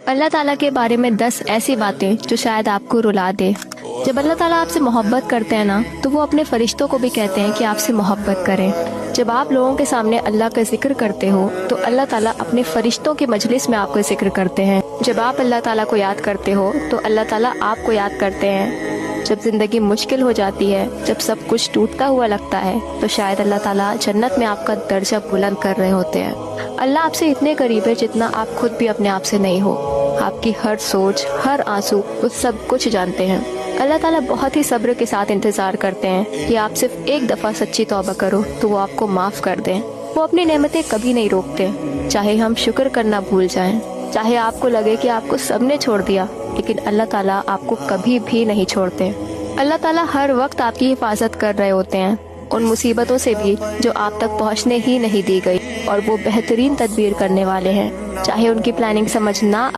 اللہ تعالیٰ کے بارے میں 10 ایسی باتیں جو شاید آپ کو رلا دے۔ جب اللہ تعالیٰ آپ سے محبت کرتے ہیں نا تو وہ اپنے فرشتوں کو بھی کہتے ہیں کہ آپ سے محبت کریں۔ جب آپ لوگوں کے سامنے اللہ کا ذکر کرتے ہو تو اللہ تعالیٰ اپنے فرشتوں کی مجلس میں آپ کا ذکر کرتے ہیں۔ جب آپ اللہ تعالیٰ کو یاد کرتے ہو تو اللہ تعالیٰ آپ کو یاد کرتے ہیں۔ جب زندگی مشکل ہو جاتی ہے، جب سب کچھ ٹوٹتا ہوا لگتا ہے تو شاید اللہ تعالیٰ جنت میں آپ کا درجہ بلند کر رہے ہوتے ہیں۔ اللہ آپ سے اتنے قریب ہے جتنا آپ خود بھی اپنے آپ سے نہیں ہو۔ آپ کی ہر سوچ، ہر آنسو، وہ سب کچھ جانتے ہیں۔ اللہ تعالیٰ بہت ہی صبر کے ساتھ انتظار کرتے ہیں کہ آپ صرف ایک دفعہ سچی توبہ کرو تو وہ آپ کو معاف کر دیں۔ وہ اپنی نعمتیں کبھی نہیں روکتے، چاہے ہم شکر کرنا بھول جائیں، چاہے آپ کو لگے کہ آپ کو سب نے چھوڑ دیا، لیکن اللہ تعالیٰ آپ کو کبھی بھی نہیں چھوڑتے۔ اللہ تعالیٰ ہر وقت آپ کی حفاظت کر رہے ہوتے ہیں، ان مصیبتوں سے بھی جو آپ تک پہنچنے ہی نہیں دی گئی، اور وہ بہترین تدبیر کرنے والے ہیں۔ چاہے ان کی پلاننگ سمجھ نہ